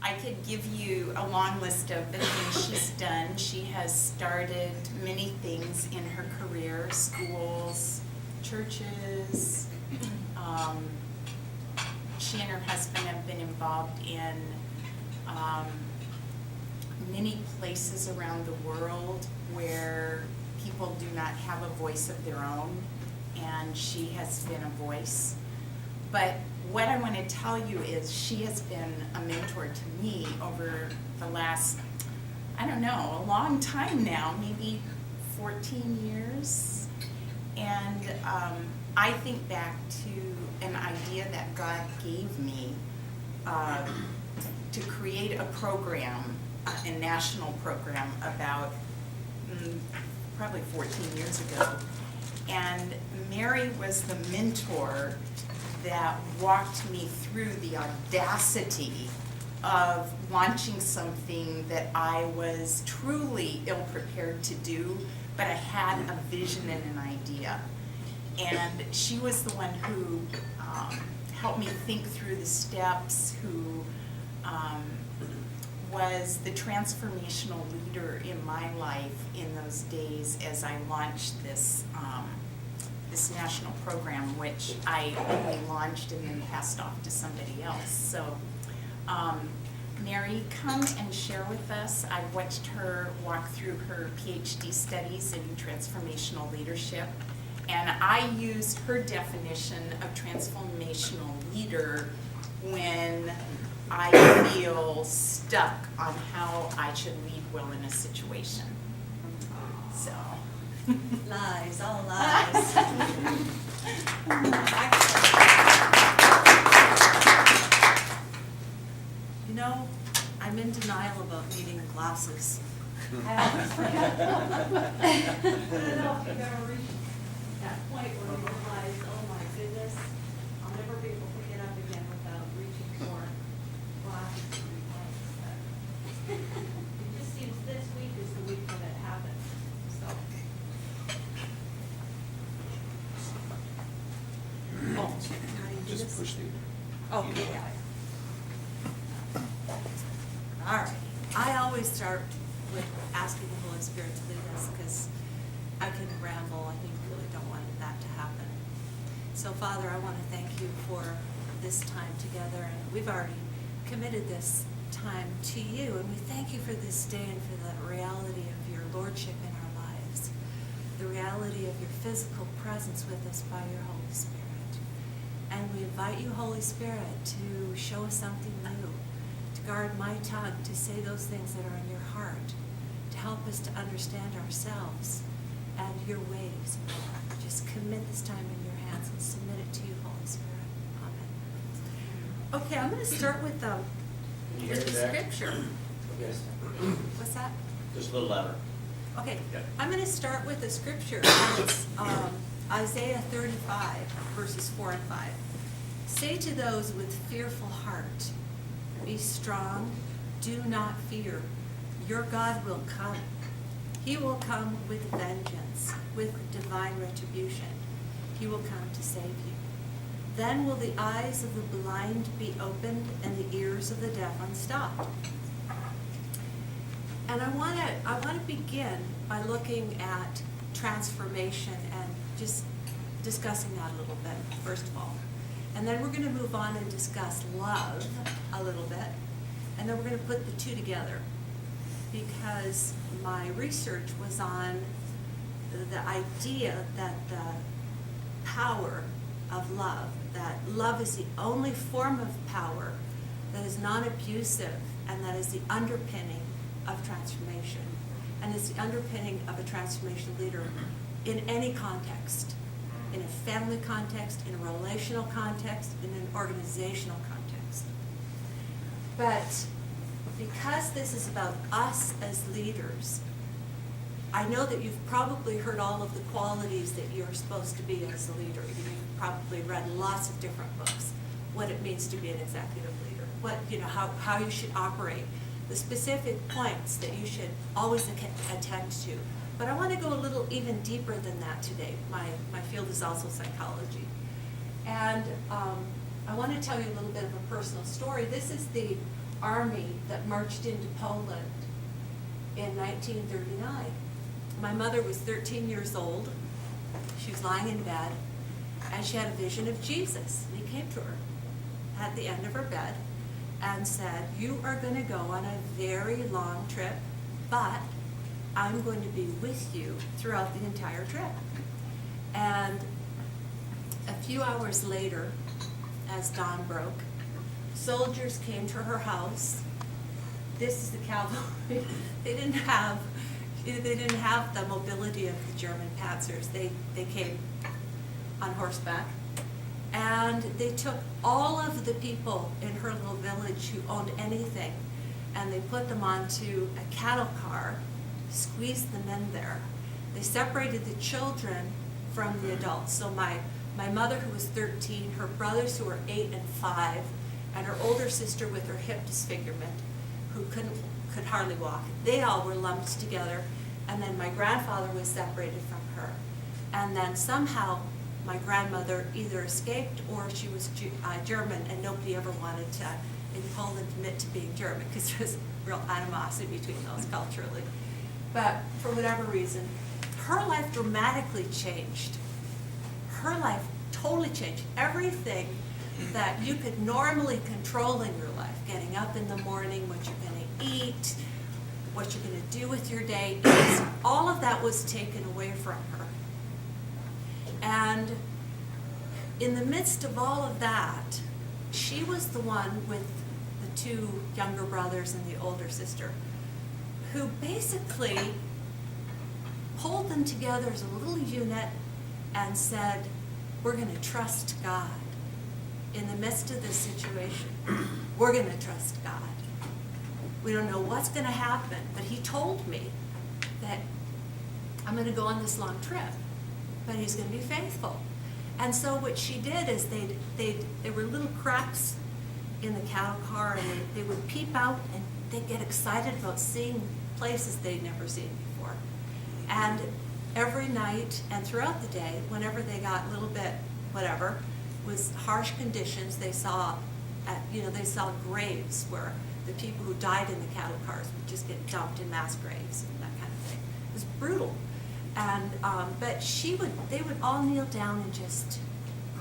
I could give you a long list of the things she's done. She has started many things in her career, schools, churches. She and her husband have been involved in many places around the world where people do not have a voice of their own, and she has been a voice. But what I want to tell you is she has been a mentor to me over the last, I don't know, a long time now, maybe 14 years. And I think back to an idea that God gave me to create a program, a national program about probably 14 years ago. And Mary was the mentor that walked me through the audacity of launching something that I was truly ill-prepared to do, but I had a vision and an idea. And she was the one who helped me think through the steps, who was the transformational leader in my life in those days as I launched this this national program, which I only launched and then passed off to somebody else. So Mary, come and share with us. I watched her walk through her PhD studies in transformational leadership, and I used her definition of transformational leader when I feel stuck on how I should lead well in a situation. So. Lies, all lies. You know, I'm in denial about needing glasses. I don't know if you've ever reached that point where you realize, oh my goodness, I'll never be able to get up again without reaching for glasses to replace. But it just seems this week is the week when it happened, so. Oh, how do you do Just this? push the. Oh, yeah. All right. I always start with asking the Holy Spirit to lead us because I can ramble and you really don't want that to happen. So, Father, I want to thank you for this time together, and we've already committed this time to you, and we thank you for this day and for the reality of your lordship in our lives, the reality of your physical presence with us by your Holy Spirit. And we invite you, Holy Spirit, to show us something new, to guard my tongue, to say those things that are in your heart, to help us to understand ourselves and your ways. Just commit this time in your hands and submit it to you, Holy Spirit. Amen. Okay, I'm going to start with the scripture. Yes. What's that? Just a little louder. Okay, Yeah. I'm going to start with the scripture. And it's Isaiah 35, verses 4 and 5. Say to those with fearful heart, be strong, do not fear. Your God will come. He will come with vengeance, with divine retribution. He will come to save you. Then will the eyes of the blind be opened and the ears of the deaf unstopped. And I want to begin by looking at transformation and just discussing that a little bit, first of all. And then we're going to move on and discuss love a little bit. And then we're going to put the two together, because my research was on the idea that the power of love, that love is the only form of power that is non-abusive and that is the underpinning of transformation, and is the underpinning of a transformation leader in any context, in a family context, in a relational context, in an organizational context. But because this is about us as leaders, I know that you've probably heard all of the qualities that you're supposed to be as a leader. You've probably read lots of different books, what it means to be an executive leader, how you should operate, the specific points that you should always attend to. But I want to go a little even deeper than that today. My field is also psychology. And I want to tell you a little bit of a personal story. This is the army that marched into Poland in 1939. My mother was 13 years old. She was lying in bed, and she had a vision of Jesus. And he came to her at the end of her bed and said, "You are going to go on a very long trip, but I'm going to be with you throughout the entire trip." And a few hours later, as dawn broke, soldiers came to her house. This is the cavalry. They didn't have the mobility of the German panzers. They came on horseback, and they took all of the people in her little village who owned anything, and they put them onto a cattle car, squeezed them in there. They separated the children from the adults. So my mother, who was 13, her brothers, who were 8 and 5, and her older sister with her hip disfigurement, who could hardly walk, they all were lumped together. And then my grandfather was separated from her. And then somehow my grandmother either escaped or she was German, and nobody ever wanted to, in Poland, admit to being German, because there was real animosity between those culturally. But for whatever reason, her life dramatically changed. Her life totally changed. Everything that you could normally control in your life, getting up in the morning, what you're going to eat, what you're going to do with your day, all of that was taken away from her. And in the midst of all of that, she was the one with the 2 younger brothers and the older sister who basically pulled them together as a little unit and said, "We're going to trust God. In the midst of this situation, we're going to trust God. We don't know what's going to happen, but he told me that I'm going to go on this long trip, but he's going to be faithful." And so what she did is there were little cracks in the cattle car, and they would peep out, and they'd get excited about seeing places they'd never seen before. And every night and throughout the day, whenever they got a little bit whatever, was harsh conditions, they saw graves where the people who died in the cattle cars would just get dumped in mass graves and that kind of thing. It was brutal. And but they would all kneel down and just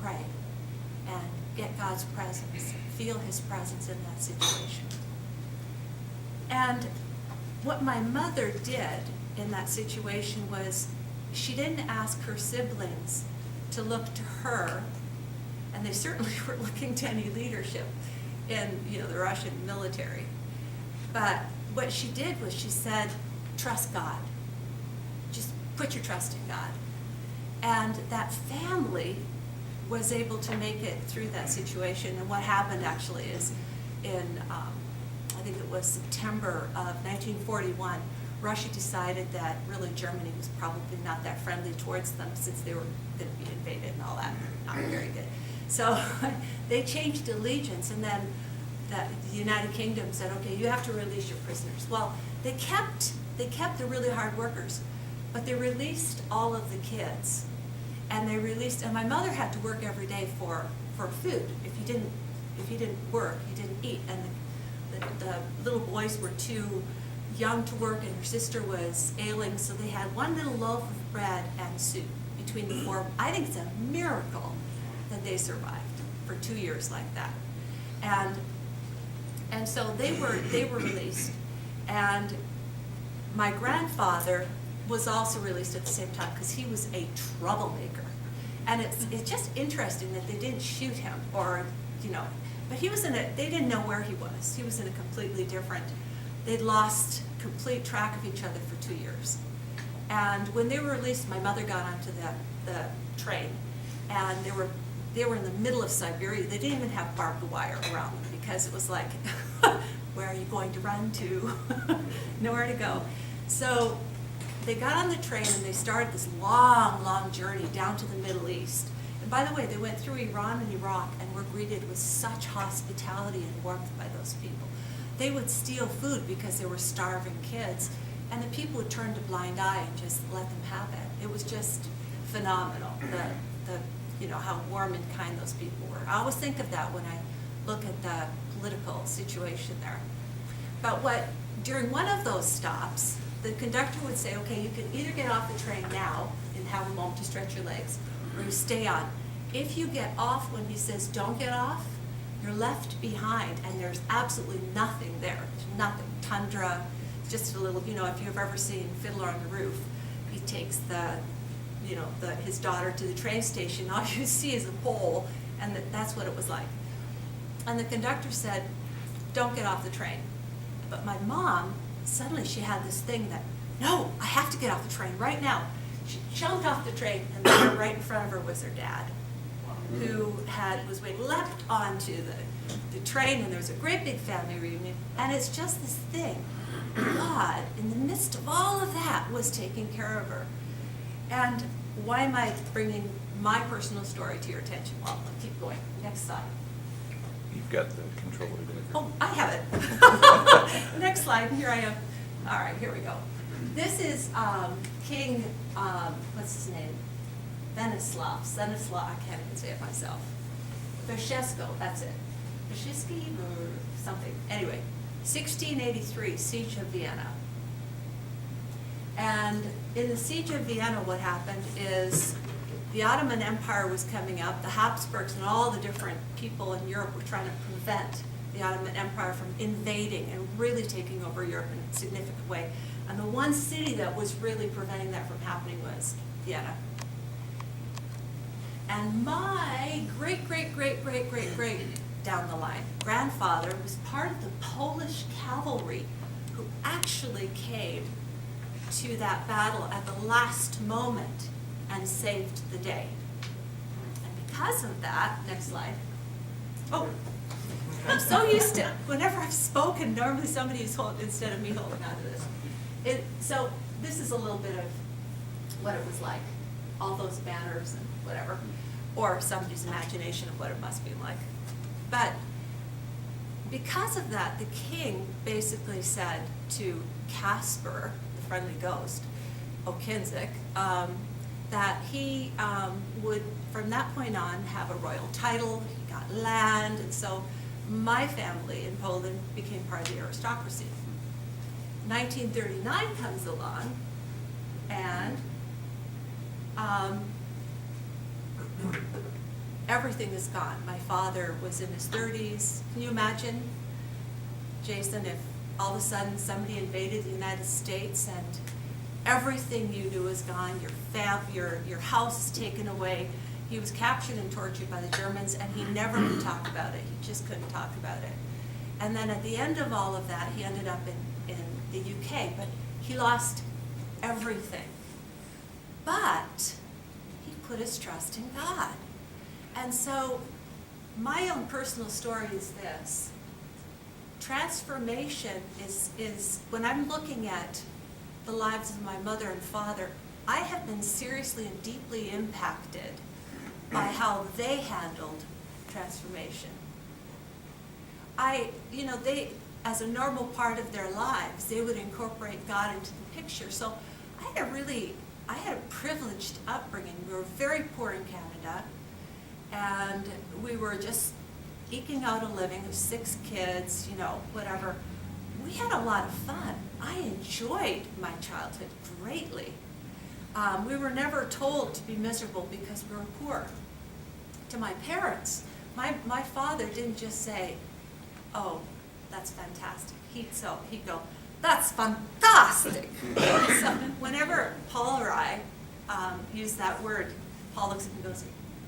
pray and get God's presence, feel his presence in that situation. And what my mother did in that situation was she didn't ask her siblings to look to her, and they certainly weren't looking to any leadership in the Russian military. But what she did was she said, "Trust God. Just put your trust in God." And that family was able to make it through that situation. And what happened actually is in, I think it was September of 1941, Russia decided that really Germany was probably not that friendly towards them, since they were going to be invaded and all that. Not very good. So they changed allegiance, and then the United Kingdom said, "Okay, you have to release your prisoners." Well, they kept the really hard workers, but they released all of the kids, and my mother had to work every day for food. If you didn't work, you didn't eat. And the little boys were too young to work, and her sister was ailing, so they had one little loaf of bread and soup between the 4. I think it's a miracle that they survived for 2 years like that. And so they were released. And my grandfather was also released at the same time, because he was a troublemaker. And it's just interesting that they didn't shoot him, or but he was they didn't know where he was. He was in a completely different, they'd lost complete track of each other for 2 years. And when they were released, my mother got onto the train, and they were in the middle of Siberia. They didn't even have barbed wire around them, because it was like, where are you going to run to? Nowhere to go. So they got on the train, and they started this long, long journey down to the Middle East. And by the way, they went through Iran and Iraq, and were greeted with such hospitality and warmth by those people. They would steal food because there were starving kids, and the people would turn a blind eye and just let them have it. It was just phenomenal, how warm and kind those people were. I always think of that when look at the political situation there. But during one of those stops, the conductor would say, okay, you can either get off the train now and have a moment to stretch your legs, or you stay on. If you get off when he says don't get off, you're left behind, and there's absolutely nothing there. There's nothing. Tundra, just a little, if you've ever seen Fiddler on the Roof, he takes his daughter to the train station, all you see is a pole, and that's what it was like. And the conductor said, don't get off the train. But my mom, suddenly she had this thing that, no, I have to get off the train right now. She jumped off the train, and there right in front of her was her dad, who leapt onto the train, and there was a great big family reunion. And it's just this thing. God, in the midst of all of that, was taking care of her. And why am I bringing my personal story to your attention? Well, I'll keep going. Next slide. You've got the controller there. Oh, I have it. Next slide, here I am. All right, here we go. This is King, what's his name? Stanislaw, I can't even say it myself. Waszewski, that's it. Waszewski or something. Anyway, 1683, Siege of Vienna. And in the Siege of Vienna, what happened is the Ottoman Empire was coming up, the Habsburgs and all the different people in Europe were trying to prevent the Ottoman Empire from invading and really taking over Europe in a significant way. And the one city that was really preventing that from happening was Vienna. And my great down the line grandfather was part of the Polish cavalry who actually came to that battle at the last moment and saved the day. And because of that, next slide. Oh, I'm so used to, whenever I've spoken, normally somebody's holding, instead of me holding on to this. So this is a little bit of what it was like, all those banners and whatever, or somebody's imagination of what it must be like. But because of that, the king basically said to Caspar, the friendly ghost, Okinzik, that he would, from that point on, have a royal title, he got land, and so my family in Poland became part of the aristocracy. 1939 comes along, and everything is gone. My father was in his 30s. Can you imagine, Jason, if all of a sudden somebody invaded the United States and everything you knew is gone, your house is taken away. He was captured and tortured by the Germans, and he never could talk about it. He just couldn't talk about it. And then at the end of all of that, he ended up in the UK, but he lost everything. But he put his trust in God. And so my own personal story is this. Transformation is when I'm looking at the lives of my mother and father, I have been seriously and deeply impacted by how they handled transformation. They, as a normal part of their lives, they would incorporate God into the picture. So I had a privileged upbringing. We were very poor in Canada, and we were just eking out a living of 6 kids, whatever. We had a lot of fun. I enjoyed my childhood greatly. We were never told to be miserable because we were poor. To my parents, my father didn't just say, "Oh, that's fantastic." He'd go, "That's fantastic." So whenever Paul or I use that word, Paul looks at me and goes,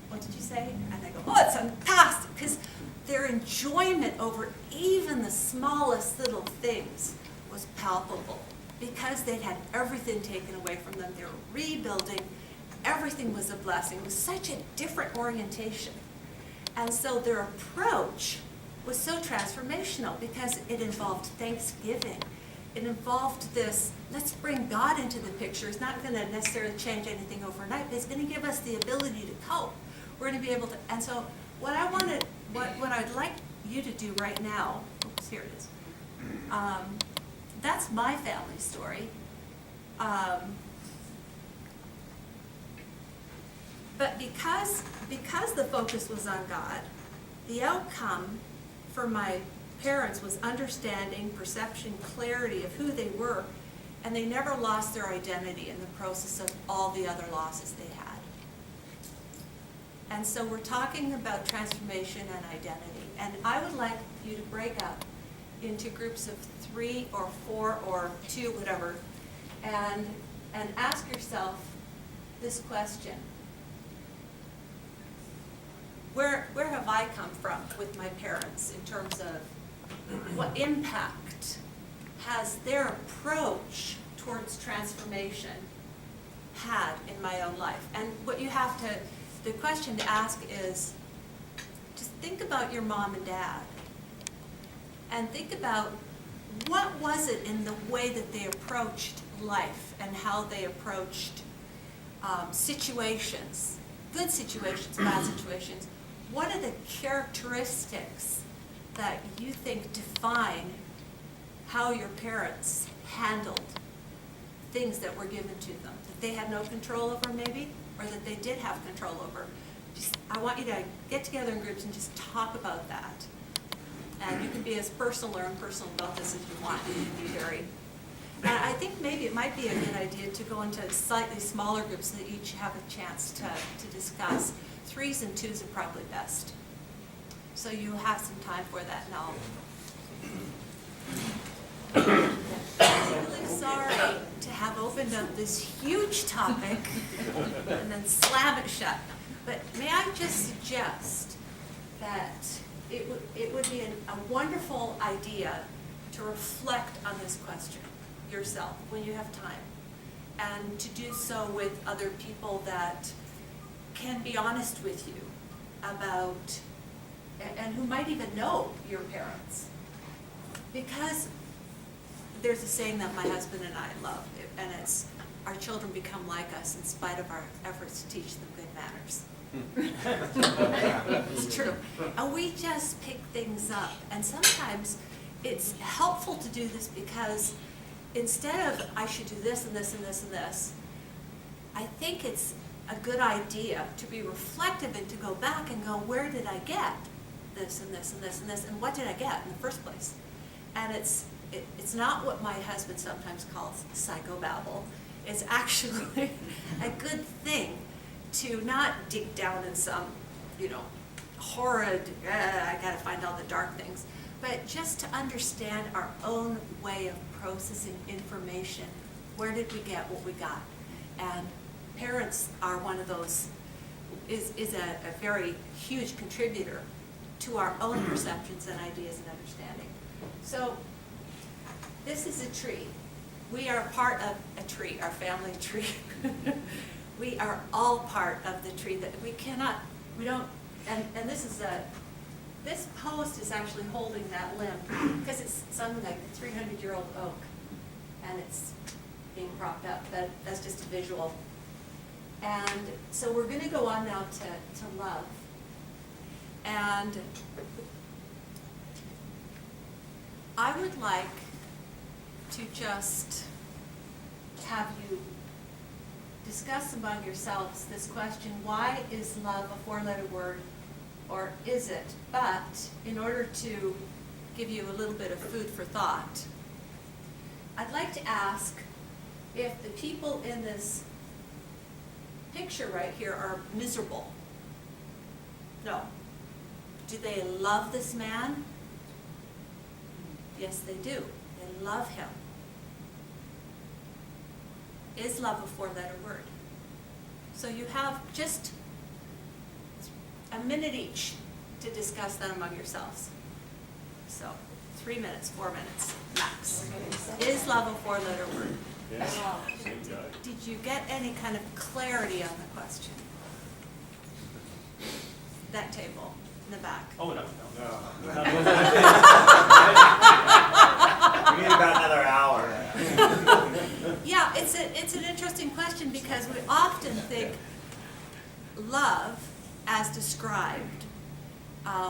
"What did you say?" And I go, "Oh, it's fantastic," because their enjoyment over even the smallest little things was palpable, because they'd had everything taken away from them. They were rebuilding. Everything was a blessing. It was such a different orientation. And so their approach was so transformational because it involved thanksgiving. It involved this, let's bring God into the picture. It's not going to necessarily change anything overnight, but it's going to give us the ability to cope. We're going to be able to, and so what I'd like you to do right now, oops, here it is. That's my family story. But because the focus was on God, the outcome for my parents was understanding, perception, clarity of who they were, and they never lost their identity in the process of all the other losses they had. And so we're talking about transformation and identity, and I would like you to break up into groups of 3 or 4 or 2, whatever, and ask yourself this question. Where have I come from with my parents in terms of what impact has their approach towards transformation had in my own life? And what you have to, the question to ask is, just think about your mom and dad and think about what was it in the way that they approached life and how they approached situations, good situations, bad situations. What are the characteristics that you think define how your parents handled things that were given to them, that they had no control over maybe, or that they did have control over? Just, I want you to get together in groups and just talk about that. And you can be as personal or impersonal about this as you want. You can be very. And I think maybe it might be a good idea to go into slightly smaller groups so that each have a chance to discuss. 3s and 2s are probably best. So you have some time for that now. I'm really sorry to have opened up this huge topic and then slam it shut. But may I just suggest that it would be a wonderful idea to reflect on this question yourself when you have time, and to do so with other people that can be honest with you about, and who might even know your parents. Because there's a saying that my husband and I love, and it's, our children become like us in spite of our efforts to teach them good manners. It's true. And we just pick things up. And sometimes it's helpful to do this because instead of, I should do this and this and this and this, I think it's a good idea to be reflective and to go back and go, where did I get this and this and this and this, and what did I get in the first place? And it's not what my husband sometimes calls psychobabble. It's actually a good thing to not dig down in some, horrid, I gotta find all the dark things, but just to understand our own way of processing information. Where did we get what we got? And parents are one of those, is a very huge contributor to our own perceptions and ideas and understanding. So this is a tree. We are part of a tree, our family tree. We are all part of the tree that we don't, and this post is actually holding that limb because it's something like a 300-year-old oak and it's being propped up. That's just a visual. And so we're going to go on now to love. And I would like to just have you discuss among yourselves this question: why is love a 4-letter word, or is it? But in order to give you a little bit of food for thought, I'd like to ask if the people in this picture right here are miserable. No. Do they love this man? Yes, they do. They love him. Is love a 4-letter word? So you have just a minute each to discuss that among yourselves. So 3 minutes, 4 minutes max. Is love a 4-letter word? Yes. Did you get any kind of clarity on the question? That table in the back. Oh, no. We need about another hour. Yeah, it's an interesting question because we often think love as described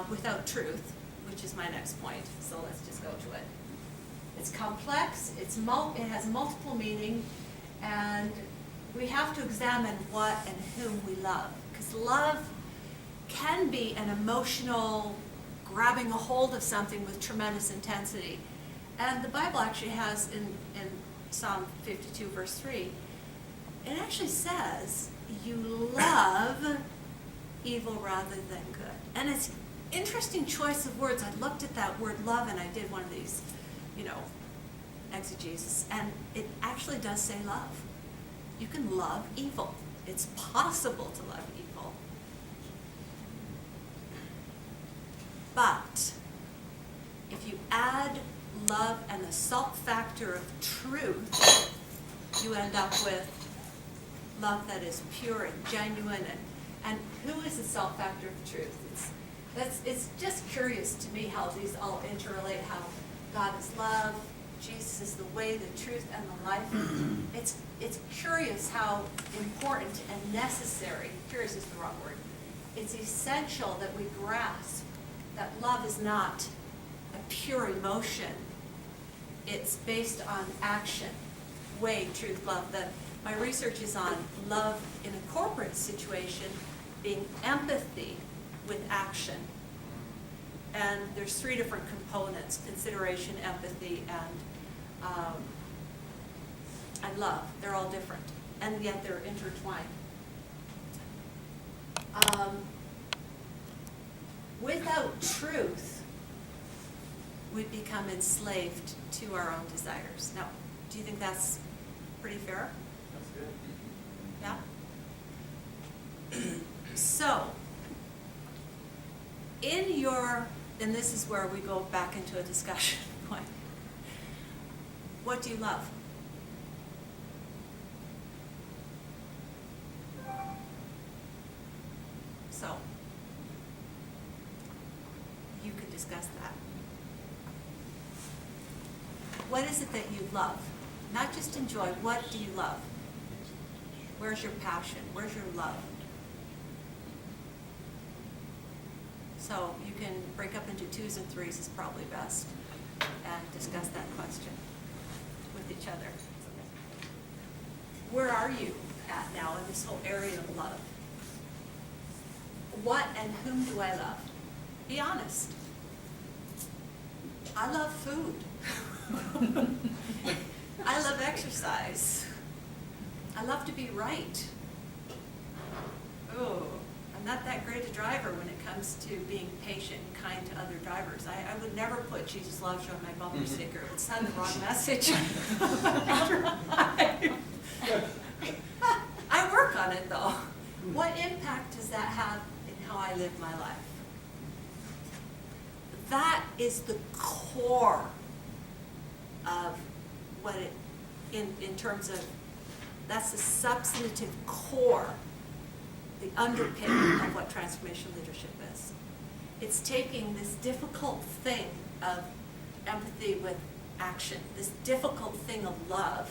without truth, which is my next point, so let's just go to it. It's complex, it has multiple meaning, and we have to examine what and whom we love. Because love can be an emotional grabbing a hold of something with tremendous intensity. And the Bible actually has in Psalm 52, verse 3, it actually says, you love evil rather than good. And it's interesting choice of words. I looked at that word love and I did one of these, exegesis, and it actually does say love. You can love evil. It's possible to love evil. But if you add love and the salt factor of truth, you end up with love that is pure and genuine. And who is the salt factor of truth? It's just curious to me how these all interrelate, how God is love, Jesus is the way, the truth, and the life. It's curious how important and necessary, curious is the wrong word, it's essential that we grasp that love is not a pure emotion. It's based on action, way, truth, love. My research is on love in a corporate situation being empathy with action. And there's 3 different components: consideration, empathy, and love. They're all different, and yet they're intertwined. Without truth, we become enslaved to our own desires. Now, do you think that's pretty fair? That's good. Yeah? So, and this is where we go back into a discussion point. What do you love? So, you could discuss that. What is it that you love? Not just enjoy, what do you love? Where's your passion? Where's your love? So you can break up into 2s and 3s is probably best, and discuss that question with each other. Where are you at now in this whole area of love? What and whom do I love? Be honest. I love food. I love exercise. I love to be right. Oh, I'm not that great a driver when it comes to being patient and kind to other drivers. I would never put Jesus loves you on my bumper sticker. It would send the wrong message. I work on it though. What impact does that have in how I live my life? That is the core of what it, in terms of, that's the substantive core, the underpinning of what transformation leadership is. It's taking this difficult thing of empathy with action, this difficult thing of love,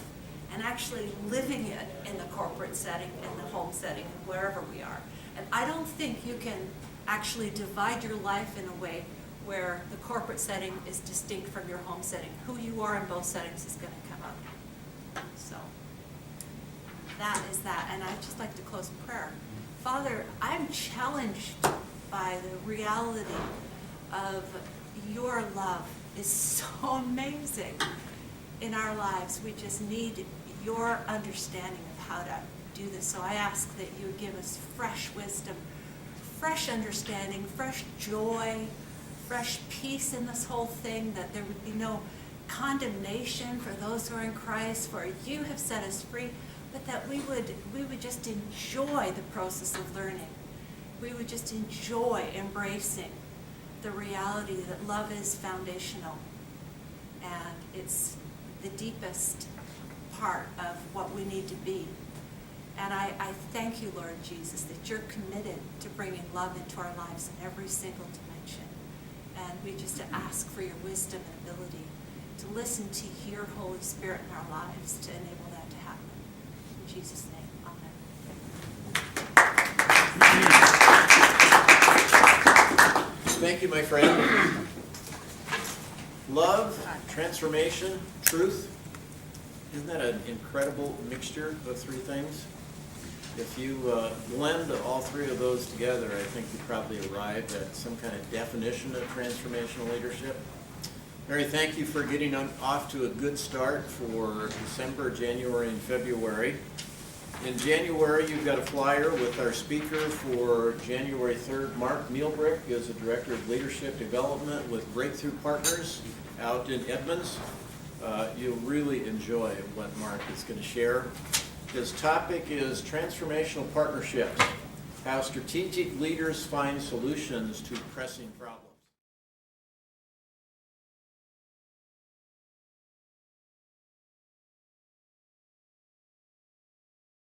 and actually living it in the corporate setting, in the home setting, and wherever we are. And I don't think you can actually divide your life in a way where the corporate setting is distinct from your home setting. Who you are in both settings is going to come up. So that is that. And I'd just like to close in prayer. Father, I'm challenged by the reality of your love is so amazing in our lives. We just need your understanding of how to do this. So I ask that you give us fresh wisdom, fresh understanding, fresh joy, fresh peace in this whole thing, that there would be no condemnation for those who are in Christ, for you have set us free, but that we would just enjoy the process of learning. We would just enjoy embracing the reality that love is foundational, and it's the deepest part of what we need to be. And I thank you, Lord Jesus, that you're committed to bringing love into our lives in every single dimension. And we just ask for your wisdom and ability to listen to your Holy Spirit in our lives to enable that to happen. In Jesus' name, amen. Thank you, my friend. Love, transformation, truth. Isn't that an incredible mixture of 3 things? If you blend all three of those together, I think you probably arrive at some kind of definition of transformational leadership. Mary, thank you for getting off to a good start for December, January, and February. In January, you've got a flyer with our speaker for January 3rd. Mark Mielbrick is the Director of Leadership Development with Breakthrough Partners out in Edmonds. You'll really enjoy what Mark is going to share. His topic is transformational partnerships, how strategic leaders find solutions to pressing problems.